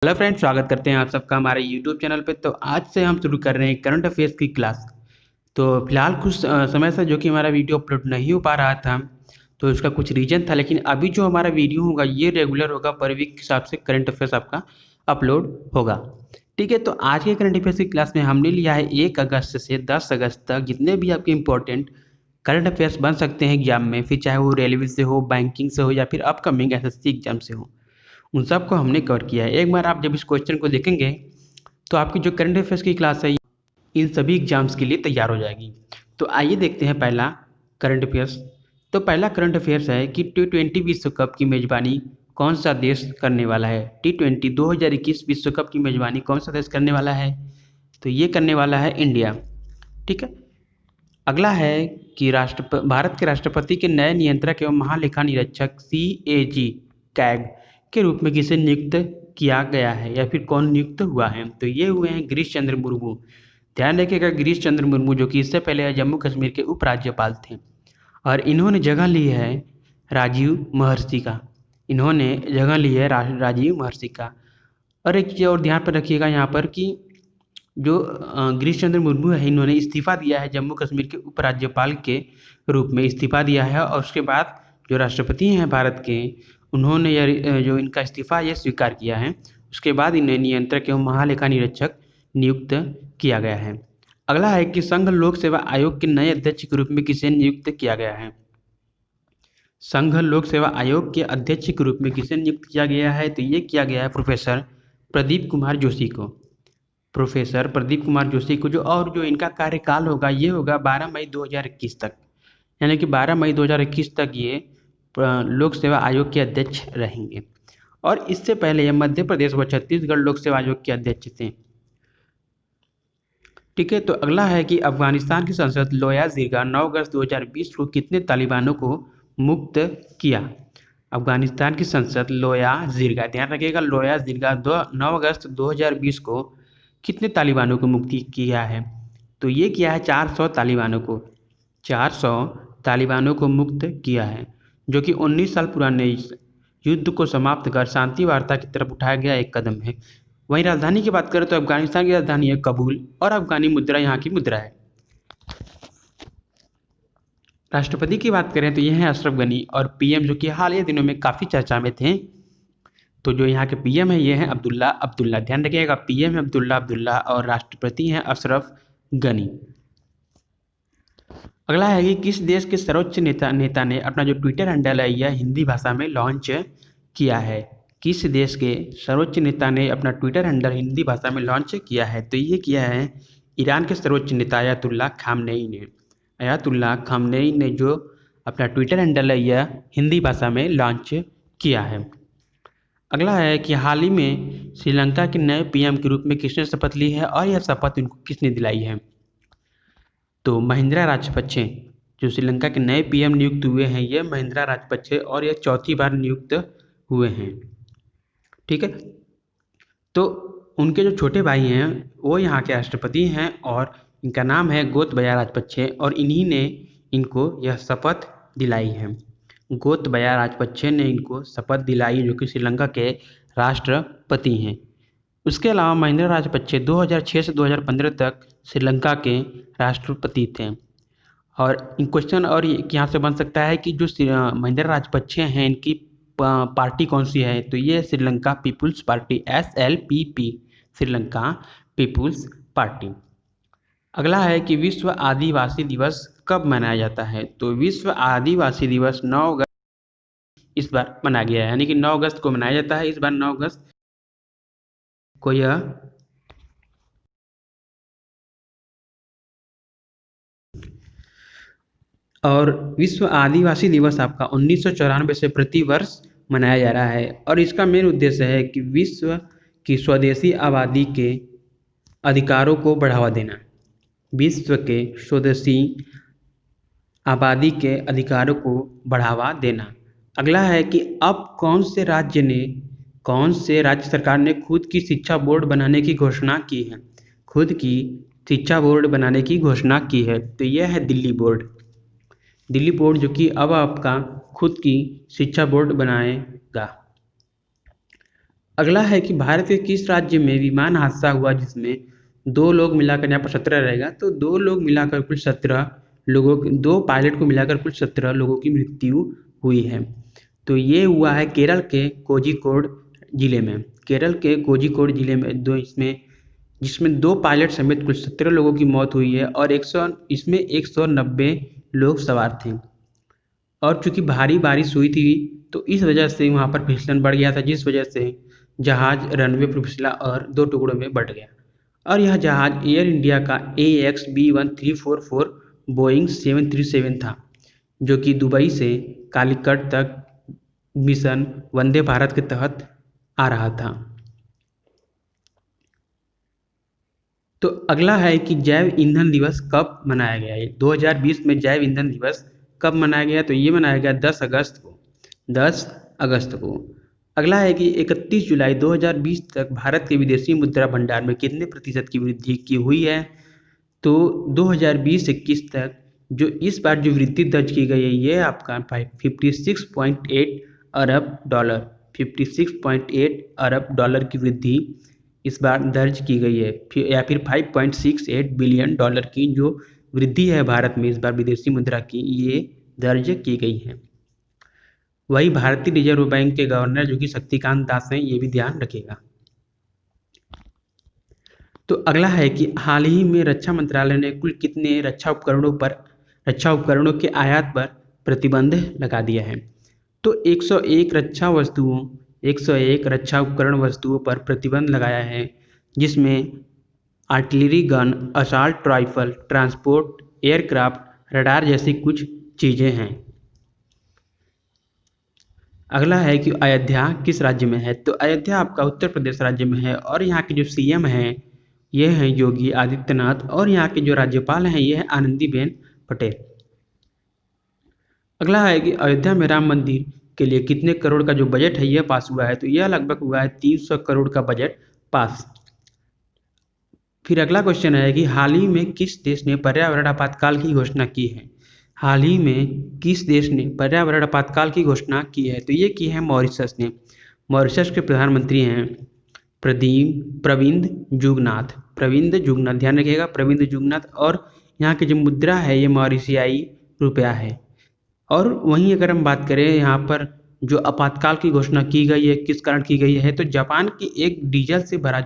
Hello friends, स्वागत करते हैं आप सबका हमारे यूट्यूब चैनल पे। तो आज से हम शुरू कर रहे हैं करंट अफेयर्स की क्लास। तो फिलहाल कुछ समय से जो कि हमारा वीडियो अपलोड नहीं हो पा रहा था, तो इसका कुछ रीज़न था। लेकिन अभी जो हमारा वीडियो होगा ये रेगुलर होगा, पर वीक के हिसाब से करंट अफेयर्स आपका अपलोड होगा। ठीक है, तो आज के करंट अफेयर्स की क्लास में हमने लिया है 1 अगस्त से 10 अगस्त तक जितने भी आपके इंपॉर्टेंट करंट अफेयर्स बन सकते हैं एग्जाम में, फिर चाहे वो रेलवे से हो, बैंकिंग से हो या फिर अपकमिंग एसएससी एग्जाम से हो, उन सबको हमने कवर किया है। एक बार आप जब इस क्वेश्चन को देखेंगे तो आपकी जो करंट अफेयर्स की क्लास है इन सभी एग्जाम्स के लिए तैयार हो जाएगी। तो आइए देखते हैं पहला करंट अफेयर्स। तो पहला करंट अफेयर्स है कि T20 विश्व कप की मेजबानी कौन सा देश करने वाला है। T20 2021 विश्व कप की मेजबानी कौन सा देश करने वाला है? तो ये करने वाला है इंडिया। ठीक है, अगला है कि भारत के राष्ट्रपति के नए नियंत्रक एवं महालेखा निरीक्षक CAG कैग के रूप में किसे नियुक्त किया गया है या फिर कौन नियुक्त हुआ है? तो ये हुए हैं गिरीश चंद्र मुर्मू। ध्यान रखिएगा, गिरीश चंद्र मुर्मू जो कि इससे पहले जम्मू कश्मीर के उपराज्यपाल थे और इन्होंने जगह ली है राजीव महर्षि का। इन्होंने जगह ली है राजीव महर्षि का। और एक चीज़ और ध्यान पर रखिएगा यहाँ पर कि जो गिरीश चंद्र मुर्मू है, इन्होंने इस्तीफा दिया है जम्मू कश्मीर के उपराज्यपाल के रूप में इस्तीफा दिया है। और उसके बाद जो राष्ट्रपति हैं भारत के, उन्होंने जो इनका इस्तीफा ये स्वीकार किया है। उसके बाद इन्हें नियंत्रक एवं महालेखा निरीक्षक नियुक्त किया गया है। अगला है कि संघ लोक सेवा आयोग के नए अध्यक्ष के रूप में किसे नियुक्त किया गया है? संघ लोक सेवा आयोग के अध्यक्ष के रूप में किसे नियुक्त किया गया है? तो ये किया गया है प्रोफेसर प्रदीप कुमार जोशी को। प्रोफेसर प्रदीप कुमार जोशी को जो इनका कार्यकाल होगा ये होगा 12 मई 2021 तक, यानी कि 12 मई 2021 तक ये लोक सेवा आयोग के अध्यक्ष रहेंगे। और इससे पहले ये मध्य प्रदेश व छत्तीसगढ़ लोक सेवा आयोग के अध्यक्ष थे। ठीक है, तो अगला है कि अफगानिस्तान की संसद लोया जिरगा 9 अगस्त 2020 को कितने तालिबानों को मुक्त किया? अफगानिस्तान की संसद लोया जिरगा, ध्यान रखिएगा, लोया जिरगा 9 अगस्त 2020 को कितने तालिबानों को मुक्ति किया है? तो ये किया है 400 तालिबानों को। 400 तालिबानों को मुक्त किया है, जो कि 19 साल पुराने युद्ध को समाप्त कर शांति वार्ता की तरफ उठाया गया एक कदम है। वहीं राजधानी की बात करें तो अफगानिस्तान की राजधानी है कबूल और अफगानी मुद्रा यहाँ की मुद्रा है। राष्ट्रपति की बात करें तो ये हैं अशरफ गनी। और पीएम जो कि हाल ही दिनों में काफ़ी चर्चा में थे, तो जो यहाँ के पीएम है ये हैं अब्दुल्ला। ध्यान रखिएगा, पीएम है अब्दुल्ला और राष्ट्रपति हैं अशरफ गनी। अगला है कि किस देश के सर्वोच्च नेता ने अपना जो ट्विटर हैंडल है यह हिंदी भाषा में लॉन्च किया है? किस देश के सर्वोच्च नेता ने अपना ट्विटर हैंडल हिंदी भाषा में लॉन्च किया है? तो ये किया है ईरान के सर्वोच्च नेता अयातुल्ला खामनेई ने। अयातुल्ला खामनेई ने जो अपना ट्विटर हैंडल है यह हिंदी भाषा में लॉन्च किया है। अगला है कि हाल ही में श्रीलंका के नए पीएम के रूप में किसने शपथ ली है और यह शपथ उनको किसने दिलाई है? तो महिंद्रा राजपक्षे जो श्रीलंका के नए पीएम नियुक्त हुए हैं ये महिंद्रा राजपक्षे, और यह चौथी बार नियुक्त हुए हैं। ठीक है, तो उनके जो छोटे भाई हैं वो यहाँ के राष्ट्रपति हैं और इनका नाम है गोतबाया राजपक्षे, और इन्हीं ने इनको यह शपथ दिलाई है। गोतबाया राजपक्षे ने इनको शपथ दिलाई, जो कि श्रीलंका के राष्ट्रपति हैं। उसके अलावा महिंद्रा राजपक्षे 2006 से 2015 तक श्रीलंका के राष्ट्रपति थे। और इन क्वेश्चन और यहाँ से बन सकता है कि जो महिंद्रा राजपक्षे हैं इनकी पार्टी कौन सी है? तो ये Sri Lanka people's party, SLPP, Sri Lanka people's party. अगला है कि विश्व आदिवासी दिवस कब मनाया जाता है? तो विश्व आदिवासी दिवस 9 अगस्त इस बार मनाया गया है, यानी कि 9 अगस्त को मनाया जाता है। इस बार 9 अगस्त को यह और विश्व आदिवासी दिवस आपका 1994 से प्रतिवर्ष मनाया जा रहा है। और इसका मेन उद्देश्य है कि विश्व की स्वदेशी आबादी के अधिकारों को बढ़ावा देना। विश्व के स्वदेशी आबादी के अधिकारों को बढ़ावा देना। अगला है कि अब कौन से राज्य सरकार ने खुद की शिक्षा बोर्ड बनाने की घोषणा की है? खुद की शिक्षा बोर्ड बनाने की घोषणा की है, तो यह है दिल्ली बोर्ड। दिल्ली बोर्ड जो कि अब आपका खुद की शिक्षा बोर्ड बनाएगा। अगला है कि भारत के किस राज्य में विमान हादसा हुआ जिसमें 2 लोग मिलाकर, यहाँ पर 17 रहेगा, तो 2 लोग मिलाकर कुल 17 लोगों, 2 पायलट को मिलाकर कुल 17 लोगों की मृत्यु हुई है। तो ये हुआ है केरल के कोझिकोड जिले में। केरल के कोझिकोड जिले में जिसमें 2 पायलट समेत कुल 17 लोगों की मौत हुई है और 190 लोग सवार थे। और चूंकि भारी बारिश हुई थी तो इस वजह से वहाँ पर फिसलन बढ़ गया था, जिस वजह से जहाज रनवे पर फिसला और 2 टुकड़ों में बंट गया। और यह जहाज एयर इंडिया का AX B1344 बोइंग 737 था, जो कि दुबई से कालीकट तक मिशन वंदे भारत के तहत आ रहा था। तो अगला है कि जैव ईंधन दिवस कब मनाया गया है। 2020 में जैव ईंधन दिवस कब मनाया गया, तो ये मनाया गया 10 अगस्त को। अगला है कि 31 जुलाई 2020 तक भारत के विदेशी मुद्रा भंडार में कितने प्रतिशत की वृद्धि की हुई है, तो 2020-21 तक जो इस बार जो वृद्धि दर्ज की गई है ये आपका 56.8 अरब डॉलर 56.8 अरब डॉलर की वृद्धि इस बार दर्ज की गई है, या फिर 5.68 बिलियन डॉलर की जो वृद्धि है भारत में इस बार विदेशी मुद्रा की, ये दर्ज की गई है। वही भारतीय रिजर्व बैंक के गवर्नर जो कि शक्तिकांत दास हैं, ये भी ध्यान रखिएगा। तो अगला है कि हाल ही में रक्षा मंत्रालय ने कुल कितने रक्षा उपकरणों के आयात पर प्रतिबंध लगा दिया है, तो 101 रक्षा उपकरण वस्तुओं पर प्रतिबंध लगाया है, जिसमें artillery gun, assault rifle, transport aircraft, radar जैसी कुछ चीज़ें हैं। अगला है कि अयोध्या किस राज्य में है, तो अयोध्या आपका उत्तर प्रदेश राज्य में है और यहाँ के जो CM हैं ये हैं योगी आदित्यनाथ और यहाँ के जो राज्यपाल हैं ये हैं आनंदीबेन पटेल। अगला है कि अयोध्या में राम मंदिर के लिए कितने करोड़ का जो बजट है यह पास हुआ है, तो यह लगभग हुआ है 300 करोड़ का बजट पास। फिर अगला क्वेश्चन है कि हाल ही में किस देश ने पर्यावरण आपातकाल की घोषणा की है। हाल ही में किस देश ने पर्यावरण आपातकाल की घोषणा की है, तो ये की है मॉरिशस ने। मॉरिशस के प्रधानमंत्री हैं प्रविंद जुगनाथ, ध्यान रखिएगा, प्रविंद जुगनाथ। और यहाँ की जो मुद्रा है ये मॉरिशियाई रुपया है। और वहीं अगर हम बात करें यहाँ पर जो आपातकाल की घोषणा की गई है किस कारण की गई है, तो जापान की एक डीजल से भरा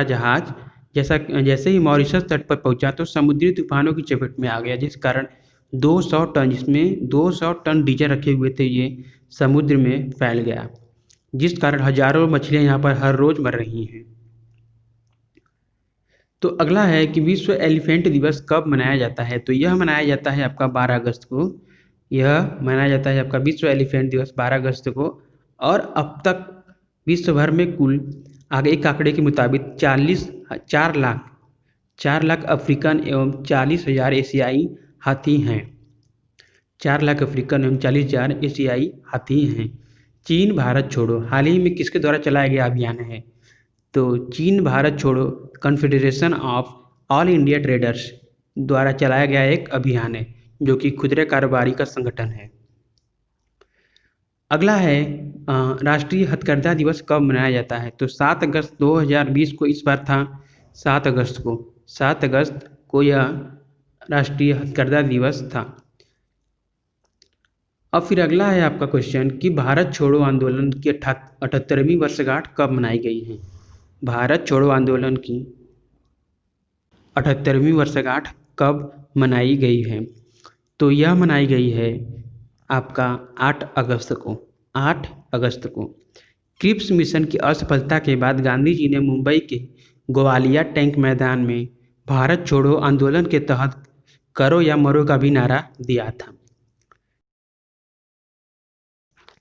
जहाज जैसे ही मॉरिशस तट पर पहुंचा तो समुद्री तूफानों की चपेट में आ गया, जिस कारण 200 टन, जिसमें 200 टन डीजल रखे हुए थे, ये समुद्र में फैल गया, जिस कारण हजारों मछलियां यहाँ पर हर रोज मर रही हैं। तो अगला है कि विश्व एलिफेंट दिवस कब मनाया जाता है, तो यह मनाया जाता है आपका 12 अगस्त को। यह मनाया जाता है आपका विश्व एलिफेंट दिवस 12 अगस्त को। और अब तक विश्व भर में कुल आगे एक आंकड़े के मुताबिक 4 लाख अफ्रीकन एवं 40,000 एशियाई हाथी हैं। 4 लाख अफ्रीकन एवं 40,000 एशियाई हाथी हैं। चीन भारत छोड़ो हाल ही में किसके द्वारा चलाया गया अभियान है, तो चीन भारत छोड़ो confederation of all India traders द्वारा चलाया गया एक अभियान है, जो कि खुदरे कारोबारी का संगठन है। अगला है राष्ट्रीय हथकरघा दिवस कब मनाया जाता है, तो 7 अगस्त 2020 को इस बार था। 7 अगस्त को यह राष्ट्रीय हथकरघा दिवस था। अब फिर अगला है आपका क्वेश्चन कि भारत छोड़ो आंदोलन की 78वीं वर्षगांठ कब मनाई गई है। भारत छोड़ो आंदोलन की 78वीं वर्षगांठ कब मनाई गई है, तो यह मनाई गई है आपका 8 अगस्त को। क्रिप्स मिशन की असफलता के बाद गांधी जी ने मुंबई के ग्वालिया टैंक मैदान में भारत छोड़ो आंदोलन के तहत करो या मरो का भी नारा दिया था।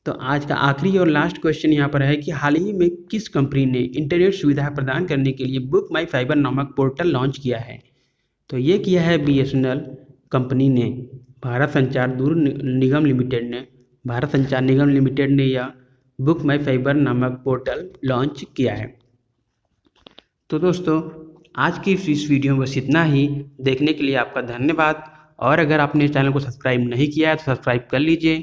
तो आज का आखिरी और लास्ट क्वेश्चन यहाँ पर है कि हाल ही में किस कंपनी ने इंटरनेट सुविधा प्रदान करने के लिए बुक माई फाइबर नामक पोर्टल लॉन्च किया है, तो ये किया है BSNL कंपनी ने। भारत संचार निगम लिमिटेड ने यह बुक माई फाइबर नामक पोर्टल लॉन्च किया है। तो दोस्तों आज की इस वीडियो में बस इतना ही। देखने के लिए आपका धन्यवाद। और अगर आपने इस चैनल को सब्सक्राइब नहीं किया है तो सब्सक्राइब कर लीजिए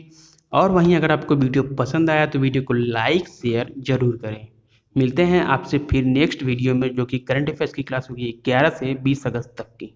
और वहीं अगर आपको वीडियो पसंद आया तो वीडियो को लाइक शेयर ज़रूर करें। मिलते हैं आपसे फिर नेक्स्ट वीडियो में, जो कि करंट अफेयर्स की क्लास होगी 11 से 20 अगस्त तक की।